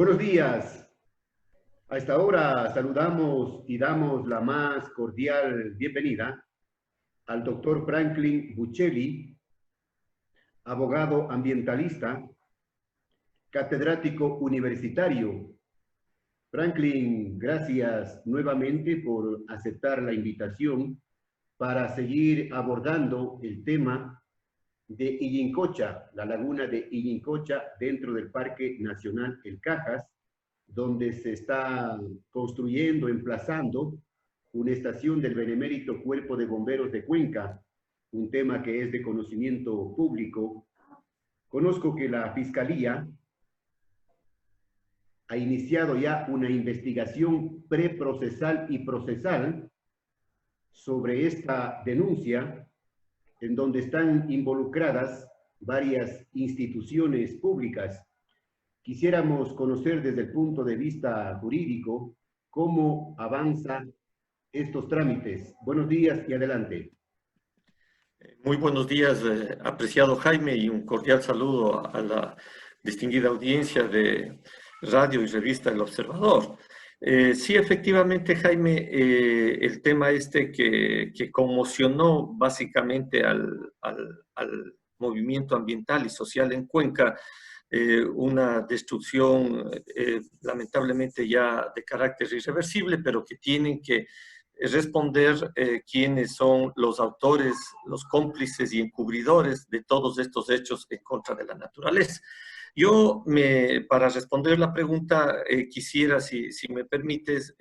Buenos días. A esta hora saludamos y damos la más cordial bienvenida al doctor Franklin Buccelli, abogado ambientalista, catedrático universitario. Franklin, gracias nuevamente por aceptar la invitación para seguir abordando el tema de Illincocha, la laguna de Illincocha dentro del Parque Nacional El Cajas, donde se está construyendo, emplazando una estación del Benemérito Cuerpo de Bomberos de Cuenca, un tema que es de conocimiento público. Conozco que la Fiscalía ha iniciado ya una investigación preprocesal y procesal sobre esta denuncia, en donde están involucradas varias instituciones públicas. Quisiéramos conocer desde el punto de vista jurídico cómo avanzan estos trámites. Buenos días y adelante. Muy buenos días, apreciado Jaime, y un cordial saludo a la distinguida audiencia de radio y revista El Observador. Sí, efectivamente, Jaime, el tema que conmocionó básicamente al movimiento ambiental y social en Cuenca, una destrucción lamentablemente ya de carácter irreversible, pero que tienen que responder quiénes son los autores, los cómplices y encubridores de todos estos hechos en contra de la naturaleza. Yo, para responder la pregunta, quisiera, si me permites,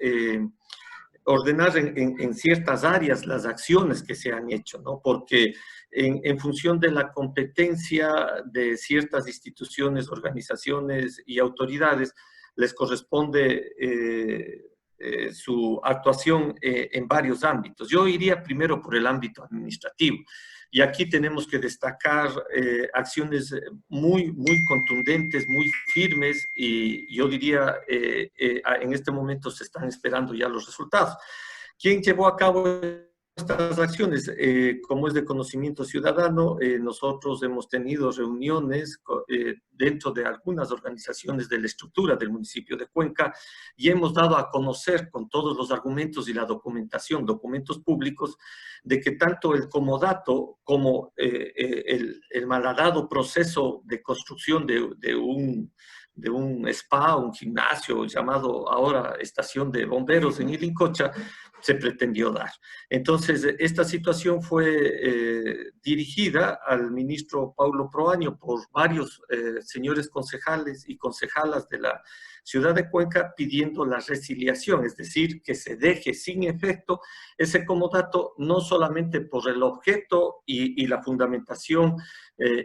ordenar en ciertas áreas las acciones que se han hecho, ¿no? Porque en función de la competencia de ciertas instituciones, organizaciones y autoridades, les corresponde su actuación en varios ámbitos. Yo iría primero por el ámbito administrativo. Y aquí tenemos que destacar acciones muy contundentes, muy firmes, y yo diría, en este momento se están esperando ya los resultados. ¿Quién llevó a cabo estas acciones? Como es de conocimiento ciudadano, nosotros hemos tenido reuniones dentro de algunas organizaciones de la estructura del municipio de Cuenca y hemos dado a conocer con todos los argumentos y la documentación, documentos públicos, de que tanto el comodato como el malhadado proceso de construcción de un spa, un gimnasio llamado ahora Estación de Bomberos en Illincocha, se pretendió dar. Entonces, esta situación fue dirigida al ministro Paulo Proaño por varios señores concejales y concejalas de la ciudad de Cuenca pidiendo la resiliación, es decir, que se deje sin efecto ese comodato, no solamente por el objeto y la fundamentación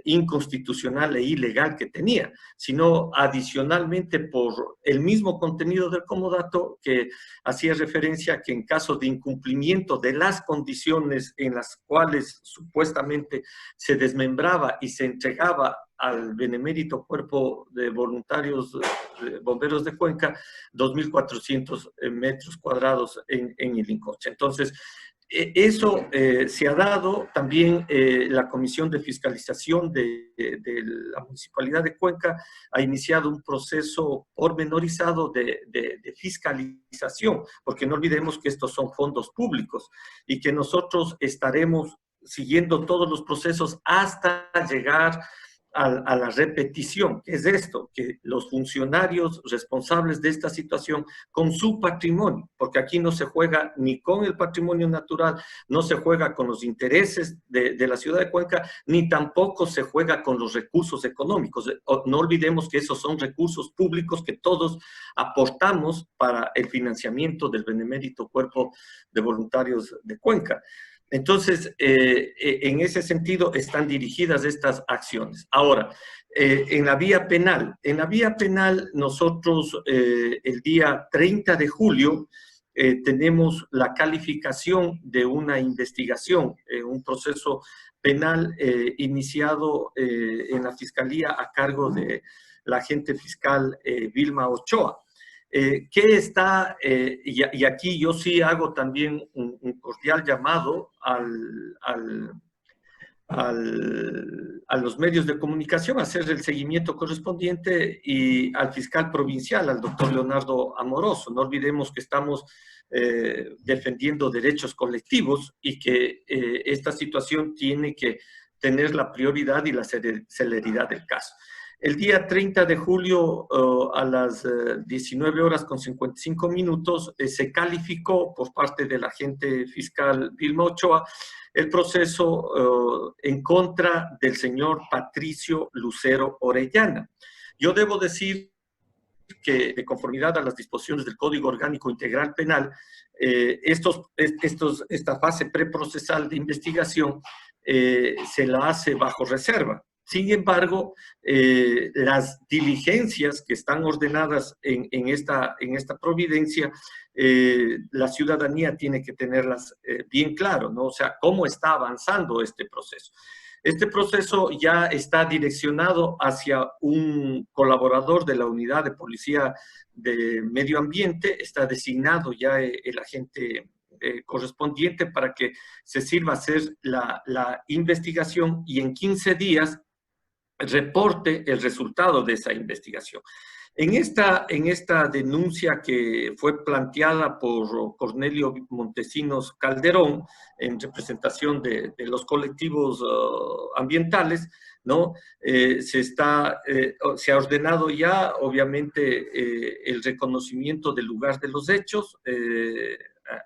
inconstitucional e ilegal que tenía, sino adicionalmente por el mismo contenido del comodato, que hacía referencia a que en caso de incumplimiento de las condiciones en las cuales supuestamente se desmembraba y se entregaba al benemérito Cuerpo de Voluntarios de Bomberos de Cuenca 2.400 metros cuadrados en Illincocha. Entonces, eso se ha dado. También la Comisión de Fiscalización de la Municipalidad de Cuenca ha iniciado un proceso pormenorizado de fiscalización, porque no olvidemos que estos son fondos públicos y que nosotros estaremos siguiendo todos los procesos hasta llegar a la repetición. ¿Qué es esto? Que los funcionarios responsables de esta situación, con su patrimonio, porque aquí no se juega ni con el patrimonio natural, no se juega con los intereses de la ciudad de Cuenca, ni tampoco se juega con los recursos económicos. No olvidemos que esos son recursos públicos que todos aportamos para el financiamiento del benemérito Cuerpo de Voluntarios de Cuenca. Entonces, en ese sentido están dirigidas estas acciones. Ahora, en la vía penal nosotros el día 30 de julio tenemos la calificación de una investigación, un proceso penal iniciado en la Fiscalía a cargo de la agente fiscal Vilma Ochoa. ¿Qué está, y aquí yo sí hago también un cordial llamado a los medios de comunicación, hacer el seguimiento correspondiente, y al fiscal provincial, al doctor Leonardo Amoroso. No olvidemos que estamos defendiendo derechos colectivos y que esta situación tiene que tener la prioridad y la celeridad del caso. El día 30 de julio a las 19 horas con 55 minutos se calificó por parte del agente fiscal Vilma Ochoa el proceso en contra del señor Patricio Lucero Orellana. Yo debo decir que, de conformidad a las disposiciones del Código Orgánico Integral Penal, esta fase preprocesal de investigación se la hace bajo reserva. Sin embargo, las diligencias que están ordenadas en esta providencia, la ciudadanía tiene que tenerlas bien claro, ¿no? O sea, cómo está avanzando este proceso. Este proceso ya está direccionado hacia un colaborador de la Unidad de Policía de Medio Ambiente. Está designado ya el agente correspondiente para que se sirva a hacer la investigación y en 15 días reporte el resultado de esa investigación. En esta denuncia que fue planteada por Cornelio Montesinos Calderón, en representación de los colectivos ambientales, ¿no? Se ha ordenado ya, obviamente, el reconocimiento del lugar de los hechos,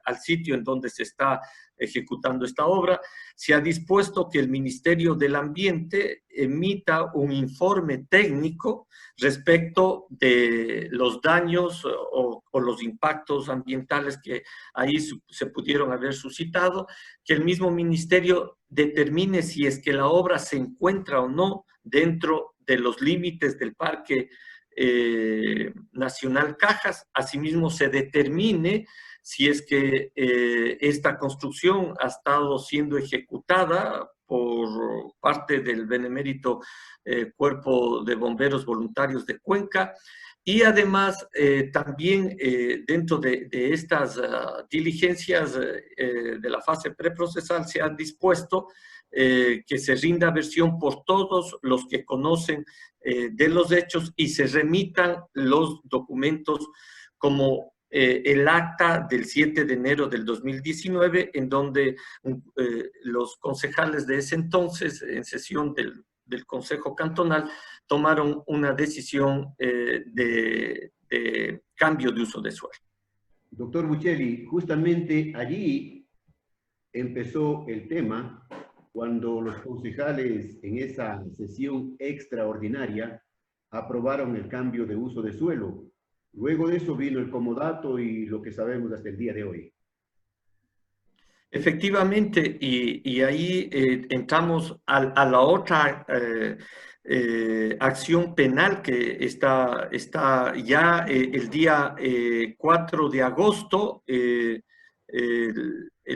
al sitio en donde se está ejecutando esta obra. Se ha dispuesto que el Ministerio del Ambiente emita un informe técnico respecto de los daños o los impactos ambientales que ahí se pudieron haber suscitado, que el mismo ministerio determine si es que la obra se encuentra o no dentro de los límites del Parque Nacional Cajas. Asimismo, se determine si es que esta construcción ha estado siendo ejecutada por parte del benemérito Cuerpo de Bomberos Voluntarios de Cuenca. Y además, también dentro de estas diligencias de la fase preprocesal, se ha dispuesto que se rinda versión por todos los que conocen de los hechos y se remitan los documentos como el acta del 7 de enero del 2019, en donde los concejales de ese entonces, en sesión del Consejo Cantonal, tomaron una decisión de cambio de uso de suelo. Doctor Buccelli, justamente allí empezó el tema cuando los concejales en esa sesión extraordinaria aprobaron el cambio de uso de suelo. Luego de eso vino el comodato y lo que sabemos hasta el día de hoy. Efectivamente, y ahí entramos a la otra acción penal que está ya el día 4 de agosto. El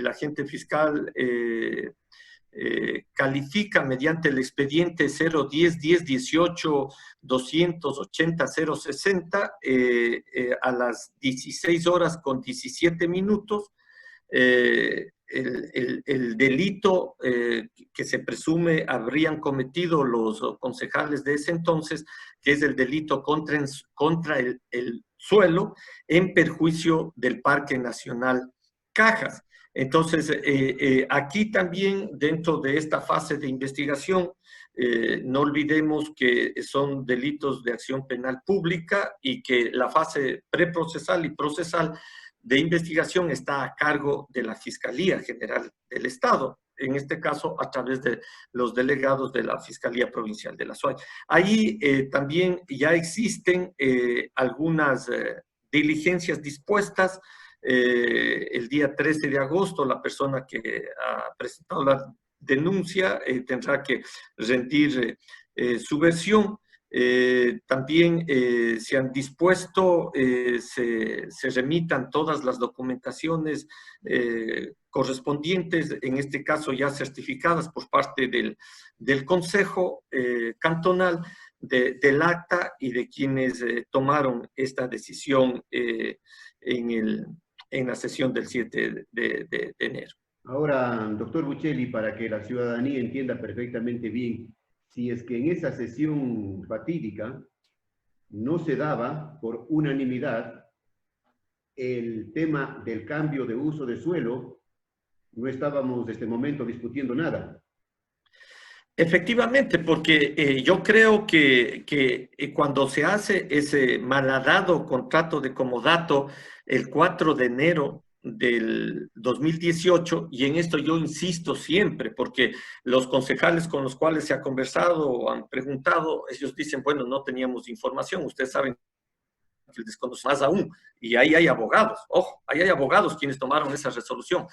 agente fiscal califica mediante el expediente 010-10-18-280-060 a las 16 horas con 17 minutos el delito que se presume habrían cometido los concejales de ese entonces, que es el delito contra el suelo en perjuicio del Parque Nacional Cajas. Entonces, aquí también, dentro de esta fase de investigación, no olvidemos que son delitos de acción penal pública y que la fase preprocesal y procesal de investigación está a cargo de la Fiscalía General del Estado, en este caso a través de los delegados de la Fiscalía Provincial de la SUAY. Ahí también ya existen algunas diligencias dispuestas. El día 13 de agosto, la persona que ha presentado la denuncia tendrá que rendir su versión. También se han dispuesto, se remitan todas las documentaciones correspondientes, en este caso ya certificadas por parte del Consejo Cantonal, del acta y de quienes tomaron esta decisión en la sesión del 7 de enero. Ahora, doctor Buccelli, para que la ciudadanía entienda perfectamente bien, si es que en esa sesión fatídica no se daba por unanimidad el tema del cambio de uso de suelo, no estábamos en este momento discutiendo nada. Efectivamente, porque yo creo que cuando se hace ese malhadado contrato de comodato el 4 de enero del 2018, y en esto yo insisto siempre, porque los concejales con los cuales se ha conversado o han preguntado, ellos dicen, bueno, no teníamos información, ustedes saben que el desconocimiento más aún, y ahí hay abogados, ojo, ahí hay abogados quienes tomaron esa resolución.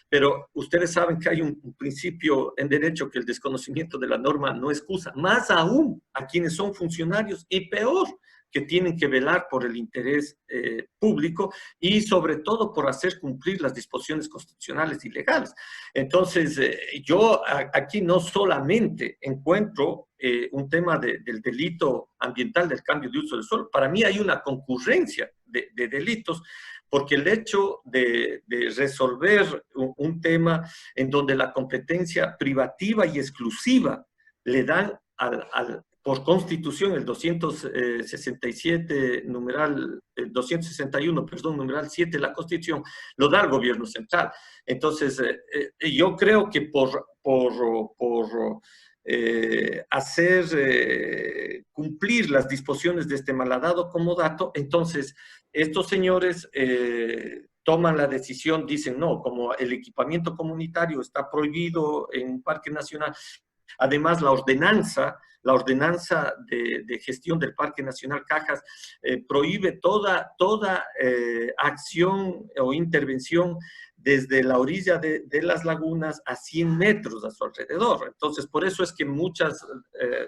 Pero ustedes saben que hay un principio en derecho que el desconocimiento de la norma no excusa, más aún a quienes son funcionarios y peor, que tienen que velar por el interés público y sobre todo por hacer cumplir las disposiciones constitucionales y legales. Entonces, yo aquí no solamente encuentro un tema del delito ambiental del cambio de uso del suelo, para mí hay una concurrencia de delitos, porque el hecho de resolver un tema en donde la competencia privativa y exclusiva le dan por constitución el 267 numeral 261, perdón, numeral 7 de la Constitución, lo da el gobierno central. Entonces, yo creo que por hacer cumplir las disposiciones de este malhadado comodato, entonces estos señores toman la decisión, dicen, no, como el equipamiento comunitario está prohibido en un parque nacional, además la ordenanza de gestión del Parque Nacional Cajas prohíbe toda acción o intervención desde la orilla de las lagunas a 100 metros a su alrededor. Entonces, por eso es que muchas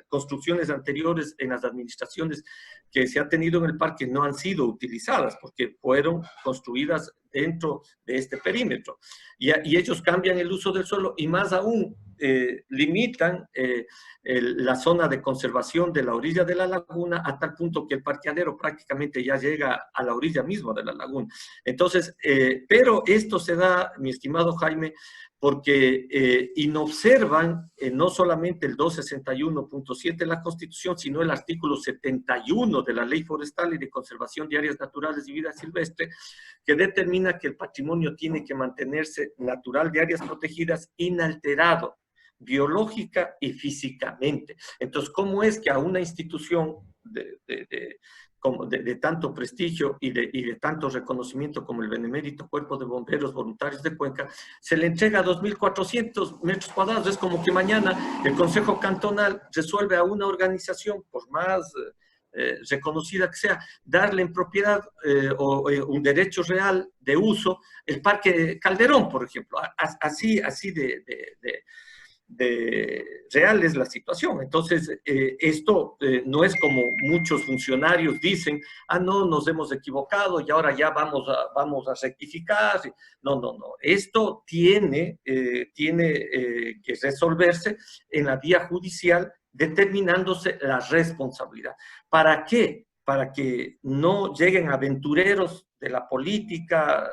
construcciones anteriores en las administraciones que se ha tenido en el parque no han sido utilizadas, porque fueron construidas dentro de este perímetro. Y ellos cambian el uso del suelo y más aún limitan la zona de conservación de la orilla de la laguna a tal punto que el parqueadero prácticamente ya llega a la orilla misma de la laguna. Entonces, pero esto se da, mi estimado Jaime, porque inobservan no solamente el 261.7 de la Constitución, sino el artículo 71 de la Ley Forestal y de Conservación de Áreas Naturales y Vida Silvestre, que determina que el patrimonio tiene que mantenerse natural de áreas protegidas inalterado, biológica y físicamente. Entonces, ¿cómo es que a una institución de tanto prestigio y de tanto reconocimiento como el Benemérito Cuerpo de Bomberos Voluntarios de Cuenca se le entrega 2.400 metros cuadrados? Es como que mañana el Consejo Cantonal resuelve a una organización, por más reconocida que sea, darle en propiedad un derecho real de uso el Parque Calderón, por ejemplo. Así de real es la situación. Entonces, esto no es como muchos funcionarios dicen, no, nos hemos equivocado y ahora ya vamos a rectificar. No, no, no. Esto tiene que resolverse en la vía judicial determinándose la responsabilidad. ¿Para qué? Para que no lleguen aventureros de la política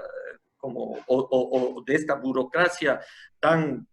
o de esta burocracia tan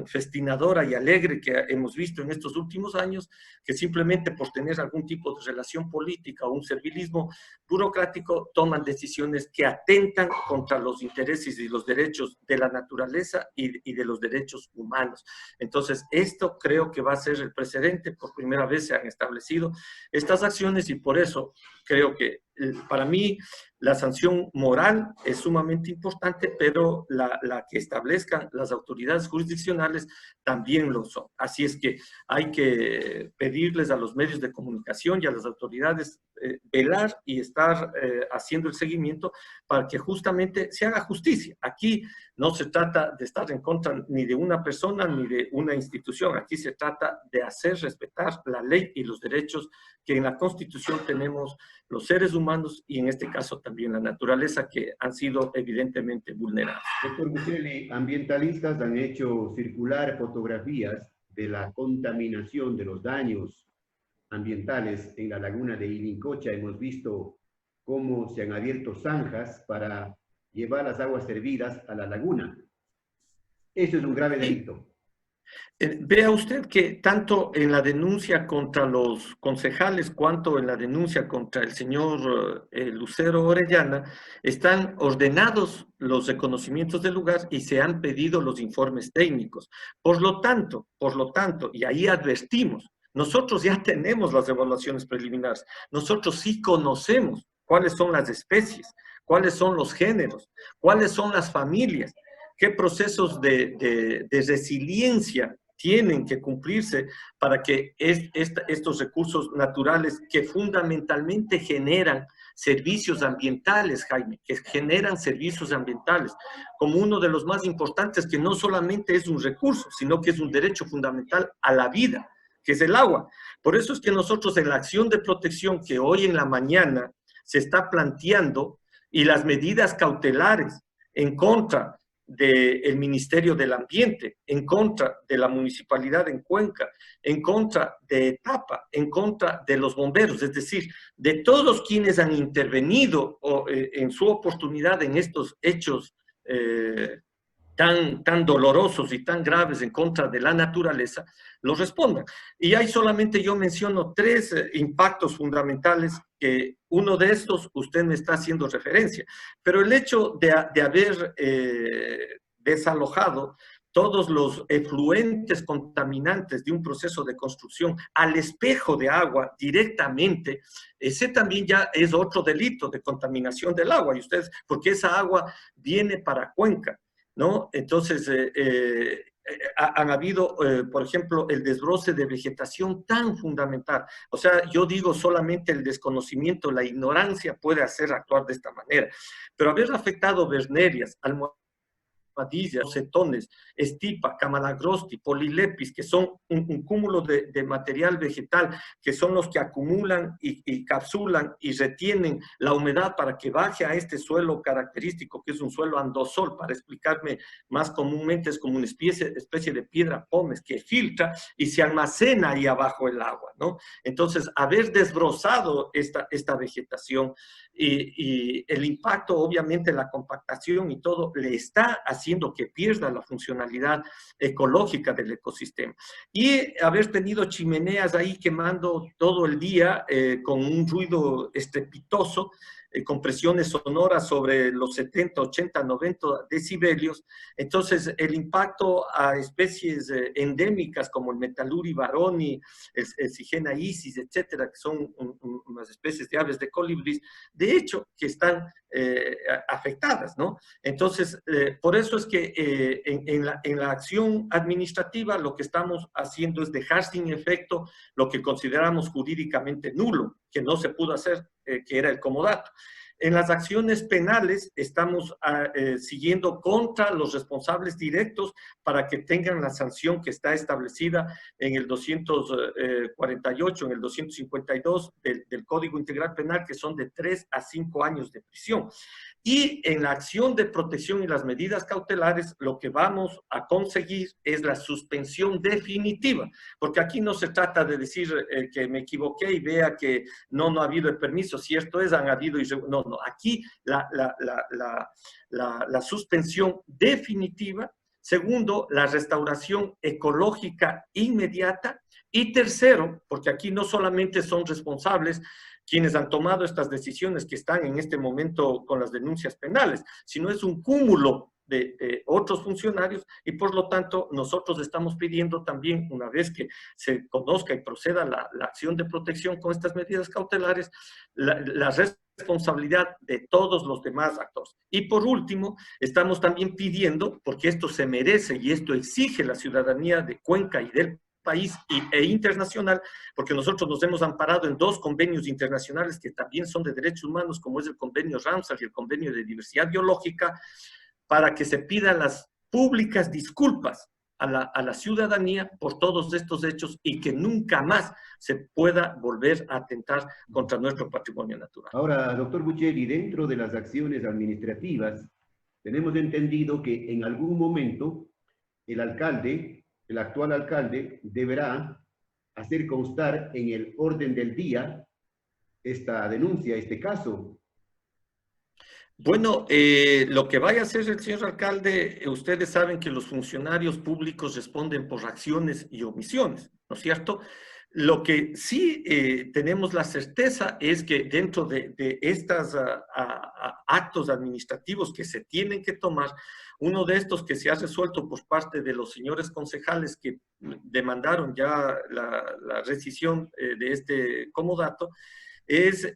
festinadora y alegre que hemos visto en estos últimos años, que simplemente por tener algún tipo de relación política o un servilismo burocrático toman decisiones que atentan contra los intereses y los derechos de la naturaleza y de los derechos humanos. Entonces, esto creo que va a ser el precedente. Por primera vez se han establecido estas acciones y por eso creo que para mí la sanción moral es sumamente importante, pero la que establezcan las autoridades jurisdiccionales también lo son. Así es que hay que pedirles a los medios de comunicación y a las autoridades velar y estar haciendo el seguimiento para que justamente se haga justicia. Aquí no se trata de estar en contra ni de una persona ni de una institución. Aquí se trata de hacer respetar la ley y los derechos que en la Constitución tenemos los seres humanos y en este caso también la naturaleza, que han sido evidentemente vulnerados. Doctor Buccelli, ambientalistas han hecho circular fotografías de la contaminación, de los daños ambientales en la laguna de Ilincocha. Hemos visto cómo se han abierto zanjas para llevar las aguas servidas a la laguna. Eso es un grave delito. Vea usted que tanto en la denuncia contra los concejales cuanto en la denuncia contra el señor Lucero Orellana están ordenados los reconocimientos del lugar y se han pedido los informes técnicos. Por lo tanto, y ahí advertimos, nosotros ya tenemos las evaluaciones preliminares, nosotros sí conocemos cuáles son las especies, cuáles son los géneros, cuáles son las familias, qué procesos de resiliencia tienen que cumplirse para que estos recursos naturales que fundamentalmente generan servicios ambientales, Jaime, que generan servicios ambientales, como uno de los más importantes, que no solamente es un recurso, sino que es un derecho fundamental a la vida, que es el agua. Por eso es que nosotros en la acción de protección que hoy en la mañana se está planteando y las medidas cautelares en contra del Ministerio del Ambiente, en contra de la Municipalidad en Cuenca, en contra de Etapa, en contra de los bomberos, es decir, de todos quienes han intervenido en su oportunidad en estos hechos tan dolorosos y tan graves en contra de la naturaleza, lo respondan. Y ahí solamente yo menciono tres impactos fundamentales que uno de estos usted me está haciendo referencia, pero el hecho de haber desalojado todos los efluentes contaminantes de un proceso de construcción al espejo de agua directamente, ese también ya es otro delito de contaminación del agua, y ustedes, porque esa agua viene para Cuenca, ¿no? Entonces, han habido, por ejemplo, el desbroce de vegetación tan fundamental. O sea, yo digo solamente el desconocimiento, la ignorancia puede hacer actuar de esta manera. Pero haber afectado Bernerias, Almohadillas, Cetones, Estipa, Camalagrosti, Polilepis, que son un cúmulo de material vegetal, que son los que acumulan y capsulan y retienen la humedad para que baje a este suelo característico, que es un suelo andosol, para explicarme más comúnmente, es como una especie de piedra pómez que filtra y se almacena ahí abajo el agua, ¿no? Entonces, haber desbrozado esta vegetación y el impacto, obviamente, la compactación y todo, le está haciendo que pierda la funcionalidad ecológica del ecosistema. Y haber tenido chimeneas ahí quemando todo el día con un ruido estrepitoso, con presiones sonoras sobre los 70, 80, 90 decibelios. Entonces, el impacto a especies endémicas como el Metaluri baroni, el Sigena isis, etcétera, que son unas especies de aves de colibrí, de hecho, que están afectadas, ¿no? Entonces, por eso es que en la acción administrativa lo que estamos haciendo es dejar sin efecto lo que consideramos jurídicamente nulo, que no se pudo hacer, que era el comodato. En las acciones penales estamos siguiendo contra los responsables directos para que tengan la sanción que está establecida en el 248, en el 252 del Código Integral Penal, que son de 3 a 5 años de prisión. Y en la acción de protección y las medidas cautelares, lo que vamos a conseguir es la suspensión definitiva, porque aquí no se trata de decir que me equivoqué y vea que no ha habido el permiso, cierto es, han habido, no, aquí la suspensión definitiva. Segundo, la restauración ecológica inmediata. Y tercero, porque aquí no solamente son responsables quienes han tomado estas decisiones que están en este momento con las denuncias penales, sino es un cúmulo de otros funcionarios y por lo tanto nosotros estamos pidiendo también, una vez que se conozca y proceda la acción de protección con estas medidas cautelares, la responsabilidad de todos los demás actores. Y por último, estamos también pidiendo, porque esto se merece y esto exige la ciudadanía de Cuenca y del país e internacional, porque nosotros nos hemos amparado en 2 convenios internacionales que también son de derechos humanos, como es el convenio Ramsar y el convenio de diversidad biológica, para que se pidan las públicas disculpas a la ciudadanía por todos estos hechos y que nunca más se pueda volver a atentar contra nuestro patrimonio natural. Ahora, doctor Bucheri, dentro de las acciones administrativas, tenemos entendido que en algún momento el actual alcalde, deberá hacer constar en el orden del día esta denuncia, este caso. Bueno, lo que vaya a hacer el señor alcalde, ustedes saben que los funcionarios públicos responden por acciones y omisiones, ¿no es cierto? Lo que sí tenemos la certeza es que dentro de estos actos administrativos que se tienen que tomar, uno de estos que se ha resuelto por parte de los señores concejales que demandaron ya la rescisión de este comodato, es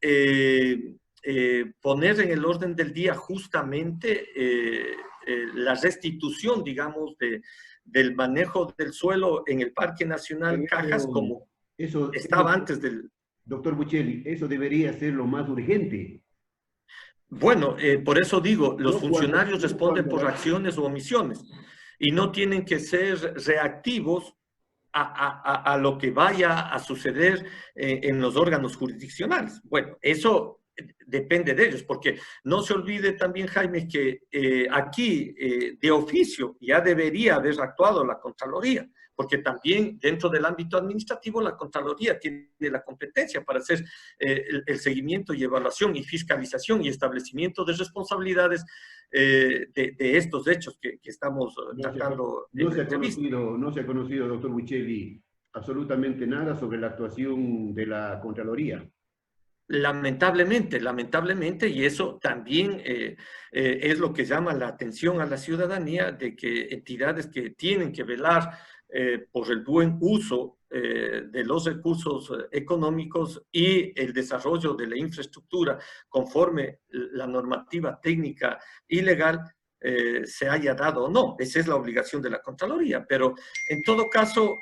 poner en el orden del día justamente la restitución, digamos, del manejo del suelo en el Parque Nacional Cajas Pero como eso, estaba antes del... doctor Buccelli, eso debería ser lo más urgente. Bueno, por eso digo, los funcionarios No responden cuando por acciones o omisiones y no tienen que ser reactivos a lo que vaya a suceder en los órganos jurisdiccionales. Bueno, eso depende de ellos, porque no se olvide también, Jaime, que aquí de oficio ya debería haber actuado la Contraloría, porque también dentro del ámbito administrativo la Contraloría tiene la competencia para hacer el seguimiento y evaluación y fiscalización y establecimiento de responsabilidades de estos hechos que estamos tratando en la entrevista. No se ha conocido, doctor Buccelli, absolutamente nada sobre la actuación de la Contraloría. Lamentablemente, y eso también es lo que llama la atención a la ciudadanía, de que entidades que tienen que velar por el buen uso de los recursos económicos y el desarrollo de la infraestructura conforme la normativa técnica y legal se haya dado o no. Esa es la obligación de la Contraloría, pero en todo caso,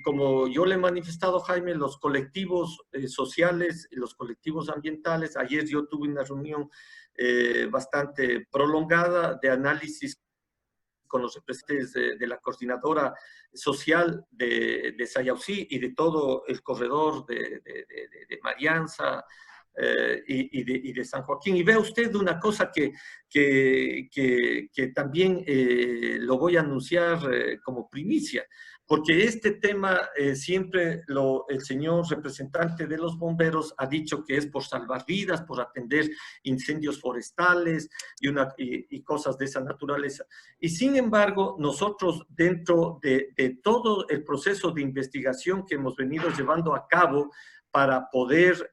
como yo le he manifestado, Jaime, los colectivos sociales, los colectivos ambientales, ayer yo tuve una reunión bastante prolongada de análisis con los representantes de la coordinadora social de Sayausí y de todo el corredor de Marianza, y de San Joaquín. Y vea usted una cosa que también lo voy a anunciar como primicia, porque este tema siempre el señor representante de los bomberos ha dicho que es por salvar vidas, por atender incendios forestales y cosas de esa naturaleza. Y sin embargo, nosotros dentro de todo el proceso de investigación que hemos venido llevando a cabo, para poder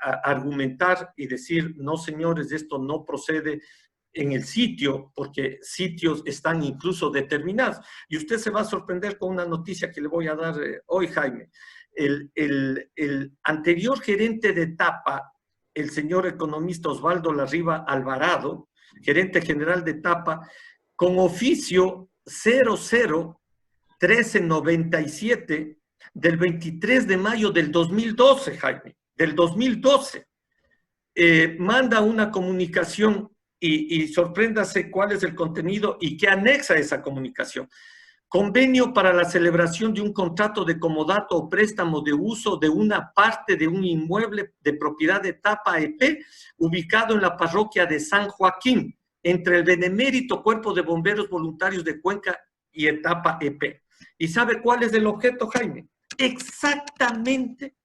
argumentar y decir, no señores, esto no procede en el sitio, porque sitios están incluso determinados. Y usted se va a sorprender con una noticia que le voy a dar hoy, Jaime. El anterior gerente de TAPA, el señor economista Osvaldo Larriba Alvarado, gerente general de TAPA, con oficio 001397 del 23 de mayo del 2012, Jaime, del 2012, manda una comunicación y sorpréndase cuál es el contenido y qué anexa esa comunicación. Convenio para la celebración de un contrato de comodato o préstamo de uso de una parte de un inmueble de propiedad de Tapa EP ubicado en la parroquia de San Joaquín, entre el benemérito Cuerpo de Bomberos Voluntarios de Cuenca y Etapa EP. ¿Y sabe cuál es el objeto, Jaime? Exactamente,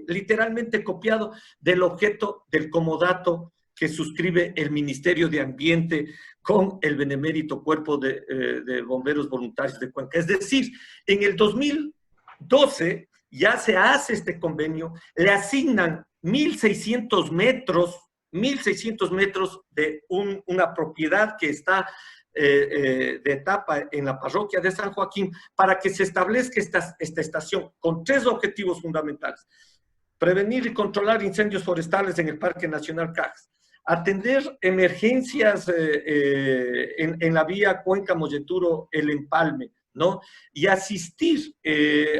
literalmente copiado del objeto del comodato que suscribe el Ministerio de Ambiente con el benemérito Cuerpo de Bomberos Voluntarios de Cuenca. Es decir, en el 2012 ya se hace este convenio, le asignan 1.600 metros de una propiedad que está de etapa en la parroquia de San Joaquín para que se establezca esta estación con 3 objetivos fundamentales: prevenir y controlar incendios forestales en el Parque Nacional Cajas, atender emergencias en la vía Cuenca-Molleturo-El Empalme, ¿no? Y asistir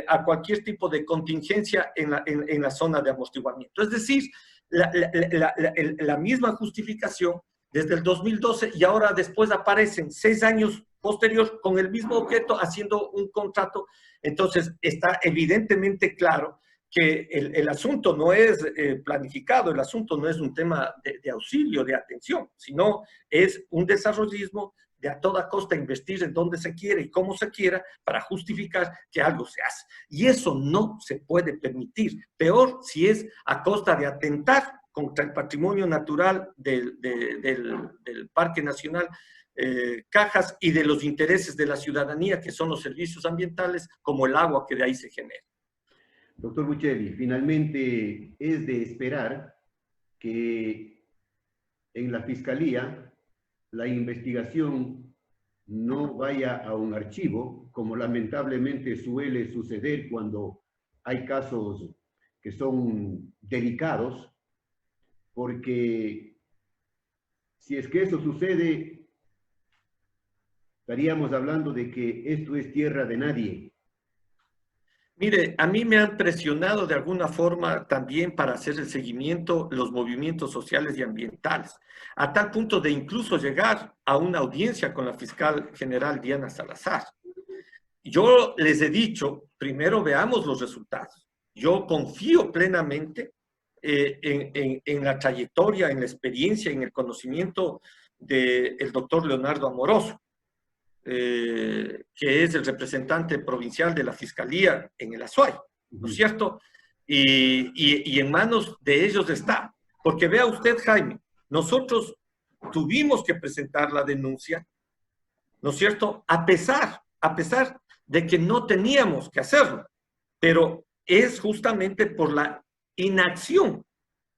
a cualquier tipo de contingencia en la zona de amortiguamiento. Es decir, la misma justificación desde el 2012 y ahora después aparecen 6 años posterior con el mismo objeto haciendo un contrato. Entonces está evidentemente claro que el asunto no es planificado, el asunto no es un tema de auxilio, de atención, sino es un desarrollismo de a toda costa investir en donde se quiere y cómo se quiera para justificar que algo se hace. Y eso no se puede permitir. Peor si es a costa de atentar contra el patrimonio natural del Parque Nacional Cajas y de los intereses de la ciudadanía, que son los servicios ambientales, como el agua que de ahí se genera. Doctor Buccelli, finalmente es de esperar que en la Fiscalía la investigación no vaya a un archivo, como lamentablemente suele suceder cuando hay casos que son delicados, porque si es que eso sucede, estaríamos hablando de que esto es tierra de nadie. Mire, a mí me han presionado de alguna forma también para hacer el seguimiento, los movimientos sociales y ambientales, a tal punto de incluso llegar a una audiencia con la fiscal general Diana Salazar. Yo les he dicho, primero veamos los resultados. Yo confío plenamente en la trayectoria, en la experiencia, en el conocimiento del doctor Leonardo Amoroso, que es el representante provincial de la Fiscalía en el Azuay, ¿no es cierto? Y en manos de ellos está. Porque vea usted, Jaime, nosotros tuvimos que presentar la denuncia, ¿no es cierto? A pesar de que no teníamos que hacerlo, pero es justamente por la inacción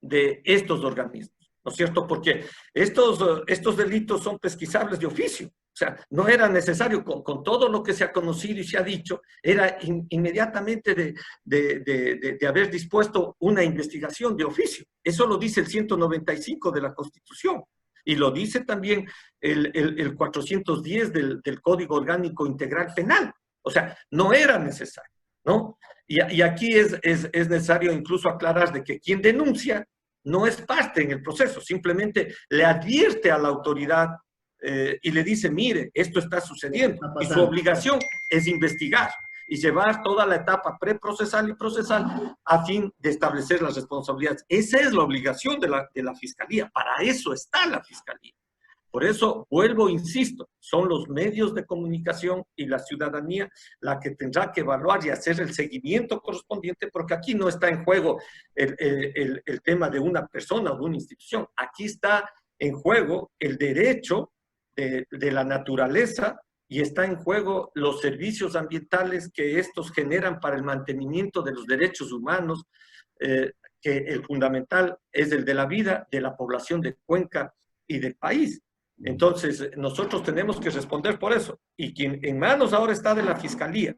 de estos organismos, ¿no es cierto? Porque estos delitos son pesquisables de oficio. O sea, no era necesario, con todo lo que se ha conocido y se ha dicho, era inmediatamente de haber dispuesto una investigación de oficio. Eso lo dice el 195 de la Constitución y lo dice también el 410 del Código Orgánico Integral Penal. O sea, no era necesario, ¿no? Y aquí es necesario incluso aclarar de que quien denuncia no es parte en el proceso, simplemente le advierte a la autoridad y le dice, mire, esto está sucediendo, y su obligación es investigar y llevar toda la etapa preprocesal y procesal a fin de establecer las responsabilidades. Esa es la obligación de la Fiscalía, para eso está la Fiscalía. Por eso, vuelvo, insisto, son los medios de comunicación y la ciudadanía la que tendrá que evaluar y hacer el seguimiento correspondiente, porque aquí no está en juego el tema de una persona o de una institución. Aquí está en juego el derecho de la naturaleza y está en juego los servicios ambientales que estos generan para el mantenimiento de los derechos humanos, que el fundamental es el de la vida de la población de Cuenca y del país. Entonces, nosotros tenemos que responder por eso. Y quien en manos ahora está de la Fiscalía,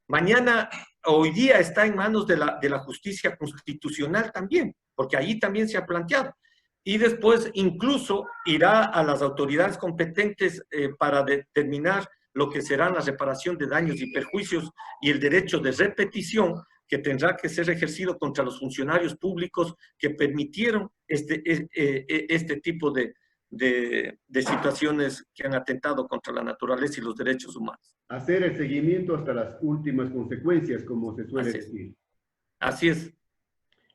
mañana, hoy día está en manos de la justicia constitucional también, porque ahí también se ha planteado. Y después incluso irá a las autoridades competentes para determinar lo que será la reparación de daños y perjuicios y el derecho de repetición que tendrá que ser ejercido contra los funcionarios públicos que permitieron este tipo de situaciones que han atentado contra la naturaleza y los derechos humanos. Hacer el seguimiento hasta las últimas consecuencias, como se suele decir. Así es.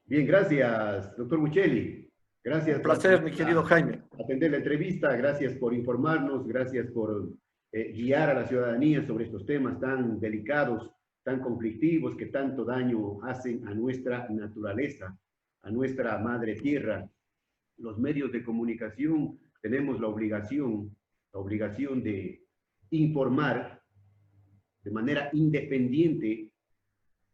Bien, gracias, doctor Buccelli. Gracias. Un placer, mi querido Jaime. Atender la entrevista, gracias por informarnos, gracias por guiar a la ciudadanía sobre estos temas tan delicados, tan conflictivos, que tanto daño hacen a nuestra naturaleza, a nuestra madre tierra. Los medios de comunicación tenemos la obligación de informar de manera independiente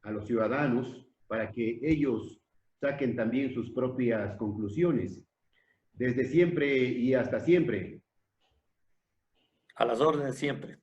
a los ciudadanos para que ellos saquen también sus propias conclusiones. Desde siempre y hasta siempre. A las órdenes siempre.